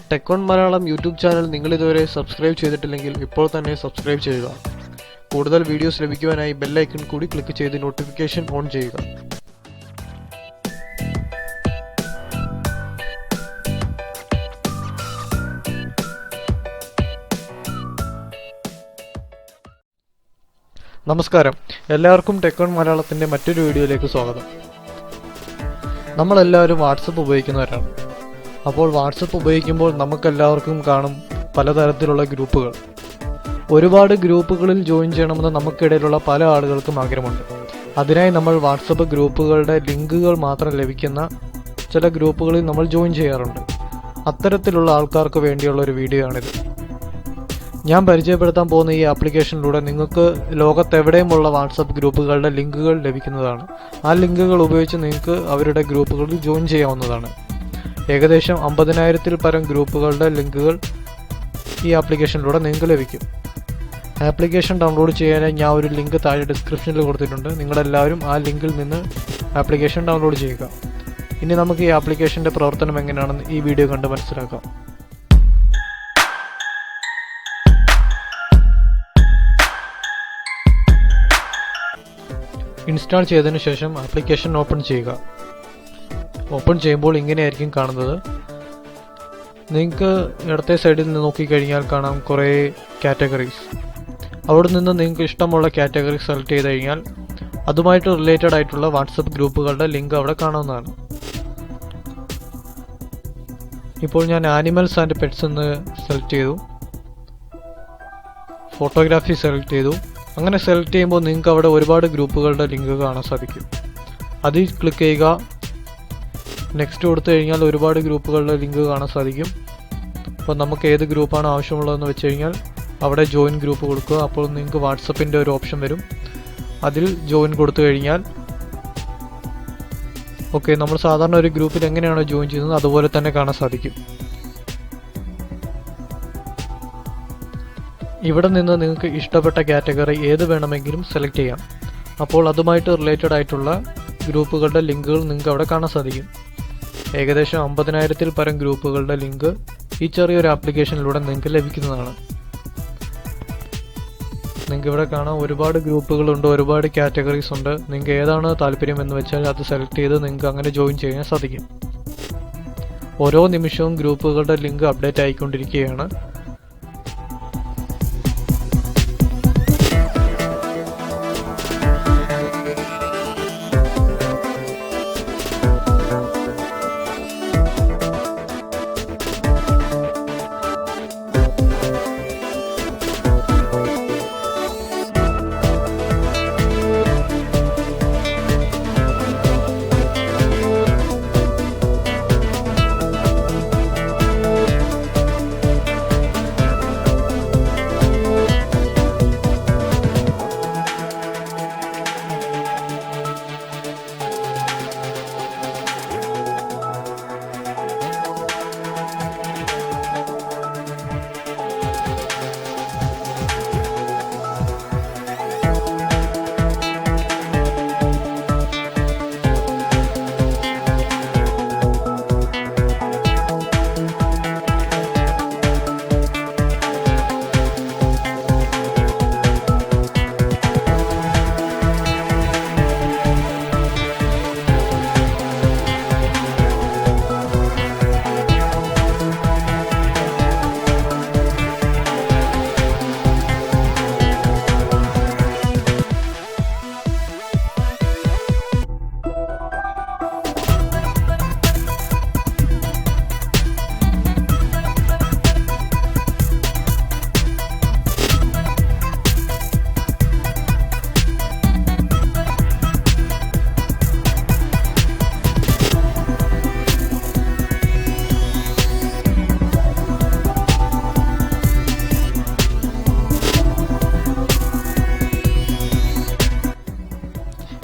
Tech on Malayalam YouTube channel നിങ്ങൾ ഇതുവരെ subscribe ചെയ്തിട്ടില്ലെങ്കിൽ ഇപ്പോൾ തന്നെ സബ്സ്ക്രൈബ് ചെയ്യുക. കൂടുതൽ വീഡിയോസ് ലഭിക്കുവാനായി ബെൽ ഐക്കൺ കൂടി ക്ലിക്ക് ചെയ്ത് നോട്ടിഫിക്കേഷൻ ഓൺ ചെയ്യുക. നമസ്കാരം, എല്ലാവർക്കും ടെക് ഓൺ മലയാളത്തിൻ്റെ മറ്റൊരു വീഡിയോയിലേക്ക് സ്വാഗതം. നമ്മളെല്ലാവരും വാട്സപ്പ് ഉപയോഗിക്കുന്നവരാണ്. അപ്പോൾ വാട്സപ്പ് ഉപയോഗിക്കുമ്പോൾ നമുക്കെല്ലാവർക്കും കാണും പലതരത്തിലുള്ള ഗ്രൂപ്പുകൾ. ഒരുപാട് ഗ്രൂപ്പുകളിൽ ജോയിൻ ചെയ്യണമെന്ന് നമുക്കിടയിലുള്ള പല ആളുകൾക്കും ആഗ്രഹമുണ്ട്. അതിനായി നമ്മൾ വാട്സപ്പ് ഗ്രൂപ്പുകളുടെ ലിങ്കുകൾ മാത്രം ലഭിക്കുന്ന ചില ഗ്രൂപ്പുകളിൽ നമ്മൾ ജോയിൻ ചെയ്യാറുണ്ട്. അത്തരത്തിലുള്ള ആൾക്കാർക്ക് വേണ്ടിയുള്ള ഒരു വീഡിയോ ആണിത്. ഞാൻ പരിചയപ്പെടുത്താൻ പോകുന്ന ഈ ആപ്ലിക്കേഷനിലൂടെ നിങ്ങൾക്ക് ലോകത്തെവിടെയുമുള്ള വാട്സപ്പ് ഗ്രൂപ്പുകളുടെ ലിങ്കുകൾ ലഭിക്കുന്നതാണ്. ആ ലിങ്കുകൾ ഉപയോഗിച്ച് നിങ്ങൾക്ക് അവരുടെ ഗ്രൂപ്പുകളിൽ ജോയിൻ ചെയ്യാവുന്നതാണ്. ഏകദേശം 50,000-ൽ പരം ഗ്രൂപ്പുകളുടെ ലിങ്കുകൾ ഈ ആപ്ലിക്കേഷനിലൂടെ നിങ്ങൾക്ക് ലഭിക്കും. ആപ്ലിക്കേഷൻ ഡൗൺലോഡ് ചെയ്യാനായി ഞാൻ ഒരു ലിങ്ക് താഴെ ഡിസ്ക്രിപ്ഷനിൽ കൊടുത്തിട്ടുണ്ട്. നിങ്ങളെല്ലാവരും ആ ലിങ്കിൽ നിന്ന് ആപ്ലിക്കേഷൻ ഡൗൺലോഡ് ചെയ്യുക. ഇനി നമുക്ക് ഈ ആപ്ലിക്കേഷൻ്റെ പ്രവർത്തനം എങ്ങനെയാണെന്ന് ഈ വീഡിയോ കണ്ട് മനസ്സിലാക്കാം. ഇൻസ്റ്റാൾ ചെയ്തതിനു ശേഷം ആപ്ലിക്കേഷൻ ഓപ്പൺ ചെയ്യുക. ഓപ്പൺ ചെയ്യുമ്പോൾ ഇങ്ങനെയായിരിക്കും കാണുന്നത്. നിങ്ങൾക്ക് ഇടത്തെ സൈഡിൽ നിന്ന് നോക്കിക്കഴിഞ്ഞാൽ കാണാം കുറേ കാറ്റഗറീസ്. അവിടെ നിന്ന് നിങ്ങൾക്ക് ഇഷ്ടമുള്ള കാറ്റഗറി സെലക്ട് ചെയ്ത് കഴിഞ്ഞാൽ അതുമായിട്ട് റിലേറ്റഡ് ആയിട്ടുള്ള വാട്സപ്പ് ഗ്രൂപ്പുകളുടെ ലിങ്ക് അവിടെ കാണാവുന്നതാണ്. ഇപ്പോൾ ഞാൻ ആനിമൽസ് ആൻഡ് പെറ്റ്സ് എന്ന് സെലക്ട് ചെയ്തു. ഫോട്ടോഗ്രാഫി സെലക്ട് ചെയ്തു. അങ്ങനെ സെലക്ട് ചെയ്യുമ്പോൾ നിങ്ങൾക്ക് അവിടെ ഒരുപാട് ഗ്രൂപ്പുകളുടെ ലിങ്ക് കാണാൻ സാധിക്കും. അതിൽ ക്ലിക്ക് ചെയ്യുക. നെക്സ്റ്റ് കൊടുത്തു കഴിഞ്ഞാൽ ഒരുപാട് ഗ്രൂപ്പുകളുടെ ലിങ്ക് കാണാൻ സാധിക്കും. അപ്പോൾ നമുക്ക് ഏത് ഗ്രൂപ്പാണ് ആവശ്യമുള്ളതെന്ന് വെച്ച് കഴിഞ്ഞാൽ അവിടെ ജോയിൻ ഗ്രൂപ്പ് കൊടുക്കുക. അപ്പോൾ നിങ്ങൾക്ക് വാട്സപ്പിൻ്റെ ഒരു ഓപ്ഷൻ വരും. അതിൽ ജോയിൻ കൊടുത്തു കഴിഞ്ഞാൽ ഓക്കെ, നമ്മൾ സാധാരണ ഒരു ഗ്രൂപ്പിൽ എങ്ങനെയാണോ ജോയിൻ ചെയ്യുന്നത് അതുപോലെ തന്നെ കാണാൻ സാധിക്കും. ഇവിടെ നിന്ന് നിങ്ങൾക്ക് ഇഷ്ടപ്പെട്ട കാറ്റഗറി ഏത് വേണമെങ്കിലും സെലക്ട് ചെയ്യാം. അപ്പോൾ അതുമായിട്ട് റിലേറ്റഡ് ആയിട്ടുള്ള ഗ്രൂപ്പുകളുടെ ലിങ്കുകൾ നിങ്ങൾക്ക് അവിടെ കാണാൻ സാധിക്കും. ഏകദേശം 50,000-ൽ പരം ഗ്രൂപ്പുകളുടെ ലിങ്ക് ഈ ചെറിയൊരു ആപ്ലിക്കേഷനിലൂടെ നിങ്ങൾക്ക് ലഭിക്കുന്നതാണ്. നിങ്ങൾക്ക് ഇവിടെ കാണാം ഒരുപാട് ഗ്രൂപ്പുകളുണ്ട്, ഒരുപാട് കാറ്റഗറീസ് ഉണ്ട്. നിങ്ങൾക്ക് ഏതാണ് താല്പര്യം എന്ന് വെച്ചാൽ അത് സെലക്ട് ചെയ്ത് നിങ്ങൾക്ക് അങ്ങനെ ജോയിൻ ചെയ്യാൻ സാധിക്കും. ഓരോ നിമിഷവും ഗ്രൂപ്പുകളുടെ ലിങ്ക് അപ്ഡേറ്റ് ആയിക്കൊണ്ടിരിക്കുകയാണ്.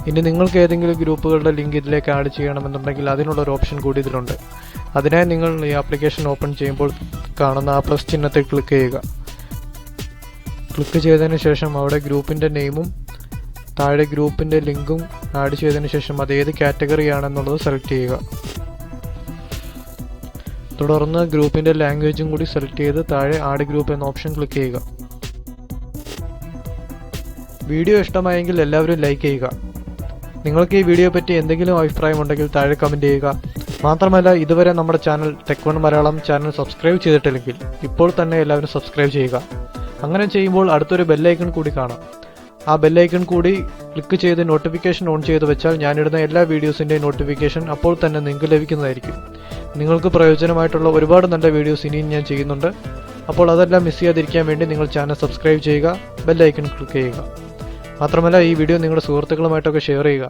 ഇനി നിങ്ങൾക്ക് ഏതെങ്കിലും ഗ്രൂപ്പുകളുടെ ലിങ്ക് ഇതിലേക്ക് ആഡ് ചെയ്യണമെന്നുണ്ടെങ്കിൽ അതിനുള്ള ഒരു ഓപ്ഷൻ കൂടി ഇതിലുണ്ട്. അതിനായി നിങ്ങൾ ഈ ആപ്ലിക്കേഷൻ ഓപ്പൺ ചെയ്യുമ്പോൾ കാണുന്ന ആ പ്ലസ് ചിഹ്നത്തിൽ ക്ലിക്ക് ചെയ്യുക. ക്ലിക്ക് ചെയ്തതിന് ശേഷം അവിടെ ഗ്രൂപ്പിൻ്റെ നെയിമും താഴെ ഗ്രൂപ്പിൻ്റെ ലിങ്കും ആഡ് ചെയ്തതിന് ശേഷം അത് ഏത് കാറ്റഗറി ആണെന്നുള്ളത് സെലക്ട് ചെയ്യുക. തുടർന്ന് ഗ്രൂപ്പിൻ്റെ ലാംഗ്വേജും കൂടി സെലക്ട് ചെയ്ത് താഴെ ആഡ് ഗ്രൂപ്പ് എന്ന ഓപ്ഷൻ ക്ലിക്ക് ചെയ്യുക. വീഡിയോ ഇഷ്ടമായെങ്കിൽ എല്ലാവരും ലൈക്ക് ചെയ്യുക. നിങ്ങൾക്ക് ഈ വീഡിയോ പറ്റി എന്തെങ്കിലും അഭിപ്രായമുണ്ടെങ്കിൽ താഴെ കമൻറ്റ് ചെയ്യുക. മാത്രമല്ല ഇതുവരെ നമ്മുടെ ചാനൽ ടെക്1 മലയാളം ചാനൽ സബ്സ്ക്രൈബ് ചെയ്തിട്ടില്ലെങ്കിൽ ഇപ്പോൾ തന്നെ എല്ലാവരും സബ്സ്ക്രൈബ് ചെയ്യുക. അങ്ങനെ ചെയ്യുമ്പോൾ അടുത്തൊരു ബെല്ലൈക്കൺ കൂടി കാണാം. ആ ബെല്ലൈക്കൺ കൂടി ക്ലിക്ക് ചെയ്ത് നോട്ടിഫിക്കേഷൻ ഓൺ ചെയ്ത് വെച്ചാൽ ഞാനിടുന്ന എല്ലാ വീഡിയോസിൻ്റെയും നോട്ടിഫിക്കേഷൻ അപ്പോൾ തന്നെ നിങ്ങൾക്ക് ലഭിക്കുന്നതായിരിക്കും. നിങ്ങൾക്ക് പ്രയോജനമായിട്ടുള്ള ഒരുപാട് നല്ല വീഡിയോസ് ഇനിയും ഞാൻ ചെയ്യുന്നുണ്ട്. അപ്പോൾ അതെല്ലാം മിസ് ചെയ്യാതിരിക്കാൻ വേണ്ടി നിങ്ങൾ ചാനൽ സബ്സ്ക്രൈബ് ചെയ്യുക, ബെല്ലൈക്കൺ ക്ലിക്ക് ചെയ്യുക. മാത്രമല്ല ഈ വീഡിയോ നിങ്ങളുടെ സുഹൃത്തുക്കളുമായിട്ടൊക്കെ ഷെയർ ചെയ്യുക.